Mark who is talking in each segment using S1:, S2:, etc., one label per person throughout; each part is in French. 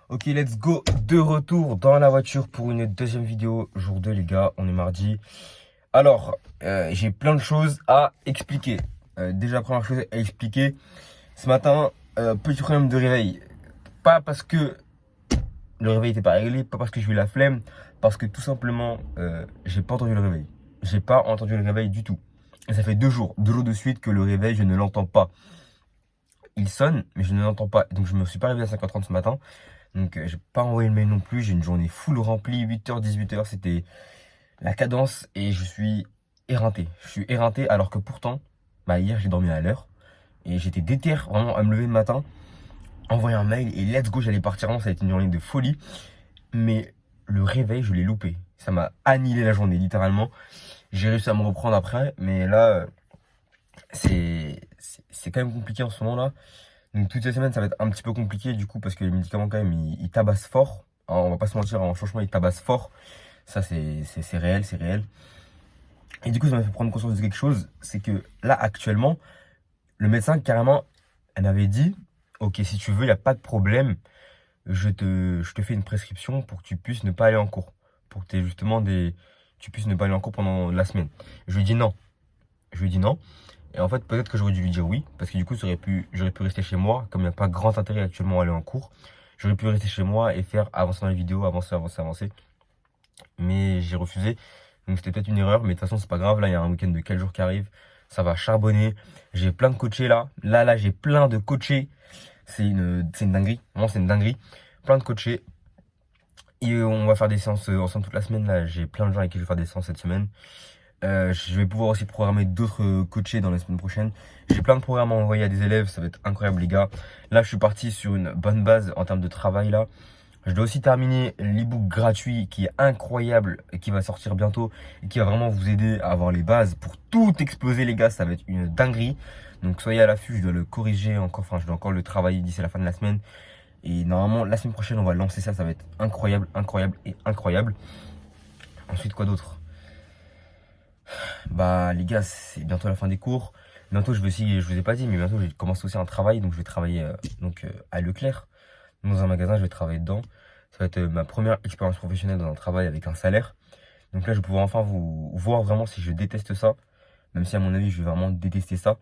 S1: Ok, let's go, de retour dans la voiture pour une deuxième vidéo. Jour 2 les gars, on est mardi. Alors, j'ai plein de choses à expliquer. Déjà, première chose à expliquer, ce matin, petit problème de réveil. Pas parce que le réveil n'était pas réglé, pas parce que j'ai eu la flemme, parce que tout simplement, j'ai pas entendu le réveil. J'ai pas entendu le réveil du tout. Et ça fait 2 jours de suite que le réveil, je ne l'entends pas. Il sonne, mais je ne l'entends pas. Donc je me suis pas réveillé à 5h30 ce matin. Donc j'ai pas envoyé le mail non plus. J'ai une journée full remplie, 8h, 18h, c'était la cadence et je suis éreinté. Je suis éreinté alors que pourtant, bah hier j'ai dormi à l'heure et j'étais déter vraiment à me lever le matin, envoyer un mail et let's go, j'allais partir. Vraiment, ça a été une journée de folie. Mais le réveil, je l'ai loupé. Ça m'a annihilé la journée, littéralement. J'ai réussi à me reprendre après, mais là, c'est quand même compliqué en ce moment-là. Donc toute cette semaine, ça va être un petit peu compliqué du coup parce que les médicaments quand même, ils tabassent fort. Alors, on va pas se mentir, en franchement, ils tabassent fort. Ça, c'est réel, c'est réel. Et du coup, ça m'a fait prendre conscience de quelque chose, c'est que là, actuellement, le médecin, carrément, elle m'avait dit, ok, si tu veux, il n'y a pas de problème, je te fais une prescription pour que tu puisses ne pas aller en cours. Pour que justement tu puisses ne pas aller en cours pendant la semaine. Je lui ai dit non. Je lui ai dit non. Et en fait, peut-être que j'aurais dû lui dire oui, parce que du coup, j'aurais pu rester chez moi, comme il n'y a pas grand intérêt actuellement à aller en cours. J'aurais pu rester chez moi et faire avancer dans les vidéos, avancer, avancer, avancer. Mais j'ai refusé. Donc c'était peut-être une erreur, mais de toute façon, c'est pas grave. Là, il y a un week-end de 4 jours qui arrive. Ça va charbonner. J'ai plein de coachés là. Là, j'ai plein de coachés. C'est une dinguerie. Vraiment, c'est une dinguerie. Plein de coachés. Et on va faire des séances ensemble toute la semaine. Là, j'ai plein de gens avec qui je vais faire des séances cette semaine. Je vais pouvoir aussi programmer d'autres coachés dans la semaine prochaine. J'ai plein de programmes à envoyer à des élèves, ça va être incroyable les gars. Là je suis parti sur une bonne base en termes de travail là. Je dois aussi terminer l'ebook gratuit qui est incroyable et qui va sortir bientôt et qui va vraiment vous aider à avoir les bases pour tout exploser les gars, ça va être une dinguerie. Donc soyez à l'affût, je dois le corriger encore, enfin je dois encore le travailler d'ici la fin de la semaine. Et normalement la semaine prochaine on va lancer ça, ça va être incroyable, incroyable et incroyable. Ensuite quoi d'autre? Bah les gars, c'est bientôt la fin des cours. Bientôt je vais aussi, je vous ai pas dit, mais bientôt je commence aussi un travail, donc je vais travailler à Leclerc, dans un magasin, je vais travailler dedans. Ça va être ma première expérience professionnelle dans un travail avec un salaire. Donc là je vais pouvoir enfin vous voir vraiment si je déteste ça, même si à mon avis je vais vraiment détester ça,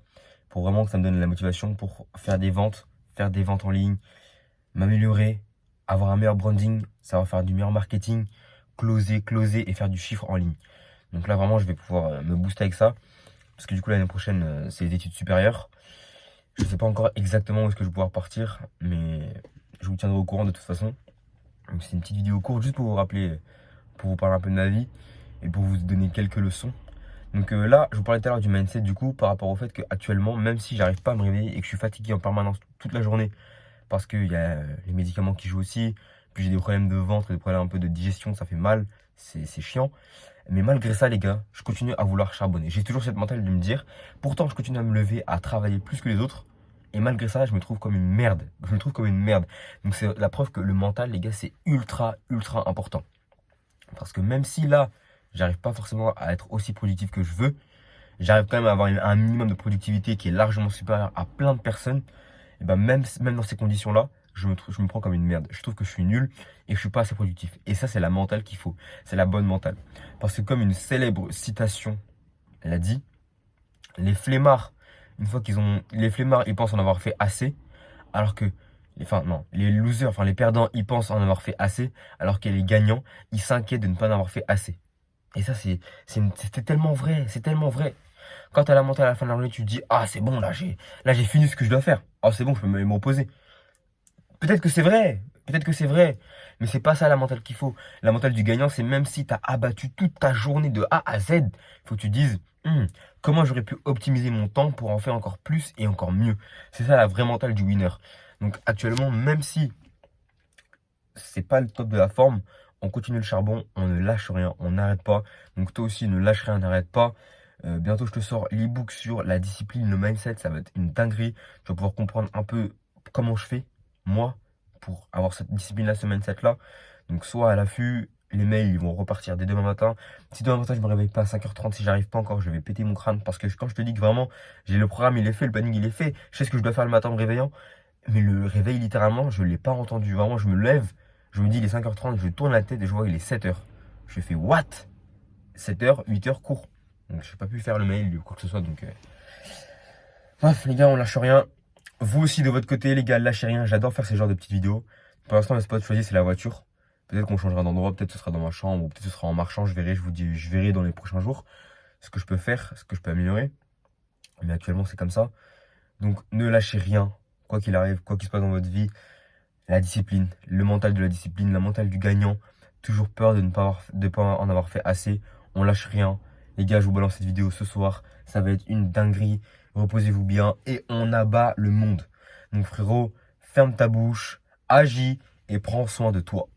S1: pour vraiment que ça me donne la motivation pour faire des ventes en ligne, m'améliorer, avoir un meilleur branding, savoir faire du meilleur marketing, closer et faire du chiffre en ligne. Donc là vraiment je vais pouvoir me booster avec ça. Parce que du coup l'année prochaine c'est les études supérieures. Je ne sais pas encore exactement où est-ce que je vais pouvoir partir. Mais je vous tiendrai au courant de toute façon. Donc c'est une petite vidéo courte juste pour vous rappeler, pour vous parler un peu de ma vie. Et pour vous donner quelques leçons. Donc là je vous parlais tout à l'heure du mindset du coup. Par rapport au fait qu'actuellement même si j'arrive pas à me réveiller et que je suis fatigué en permanence toute la journée. Parce qu'il y a les médicaments qui jouent aussi. Puis j'ai des problèmes de ventre, des problèmes un peu de digestion, ça fait mal. C'est chiant. Mais malgré ça, les gars, je continue à vouloir charbonner. J'ai toujours cette mentale de me dire, pourtant, je continue à me lever, à travailler plus que les autres. Et malgré ça, je me trouve comme une merde. Je me trouve comme une merde. Donc c'est la preuve que le mental, les gars, c'est ultra, ultra important. Parce que même si là, j'arrive pas forcément à être aussi productif que je veux, j'arrive quand même à avoir un minimum de productivité qui est largement supérieur à plein de personnes. Et ben même dans ces conditions-là, je me prends comme une merde. Je trouve que je suis nul et que je suis pas assez productif. Et ça, c'est la mentale qu'il faut. C'est la bonne mentale. Parce que comme une célèbre citation l'a dit, les flemmards, une fois qu'ils ont. Les flemmards, ils pensent en avoir fait assez, alors que. Enfin, non, les losers, enfin les perdants, ils pensent en avoir fait assez, alors que les gagnants, ils s'inquiètent de ne pas en avoir fait assez. Et ça, c'était tellement vrai, c'est tellement vrai. Quand t'as la mentale à la fin de la journée, tu te dis, ah, c'est bon, là, j'ai fini ce que je dois faire. Ah, c'est bon, je peux me reposer. Peut-être que c'est vrai, mais c'est pas ça la mentale qu'il faut. La mentale du gagnant, c'est même si tu as abattu toute ta journée de A à Z, il faut que tu dises comment j'aurais pu optimiser mon temps pour en faire encore plus et encore mieux. C'est ça la vraie mentale du winner. Donc actuellement, même si c'est pas le top de la forme, on continue le charbon, on ne lâche rien, on n'arrête pas. Donc toi aussi, ne lâche rien, n'arrête pas. Bientôt, je te sors l'ebook sur la discipline, le mindset, ça va être une dinguerie. Tu vas pouvoir comprendre un peu comment je fais, moi, pour avoir cette discipline-là, ce mindset-là. Donc, soit à l'affût, les mails, ils vont repartir dès demain matin. Si demain matin, je me réveille pas à 5h30, si j'arrive pas encore, je vais péter mon crâne. Parce que quand je te dis que vraiment, j'ai le programme, il est fait, le planning, il est fait, je sais ce que je dois faire le matin en me réveillant. Mais le réveil, littéralement, je l'ai pas entendu. Vraiment, je me lève, je me dis il est 5h30, je tourne la tête et je vois qu'il est 7h. Je fais what? 7h, 8h, cours. Donc j'ai pas pu faire le mail ou quoi que ce soit. Donc bref, les gars, on lâche rien. Vous aussi de votre côté, les gars, lâchez rien. J'adore faire ce genre de petites vidéos. Pour l'instant, le spot choisi, c'est la voiture. Peut-être qu'on changera d'endroit, peut-être ce sera dans ma chambre ou peut-être ce sera en marchant. Je verrai, je vous dis, je verrai dans les prochains jours ce que je peux faire, ce que je peux améliorer. Mais actuellement, c'est comme ça. Donc ne lâchez rien, quoi qu'il arrive, quoi qu'il se passe dans votre vie. La discipline, le mental de la discipline, le mental du gagnant. Toujours peur de ne pas, de pas en avoir fait assez. On lâche rien. Les gars, je vous balance cette vidéo ce soir. Ça va être une dinguerie. Reposez-vous bien et on abat le monde. Donc frérot, ferme ta bouche, agis et prends soin de toi.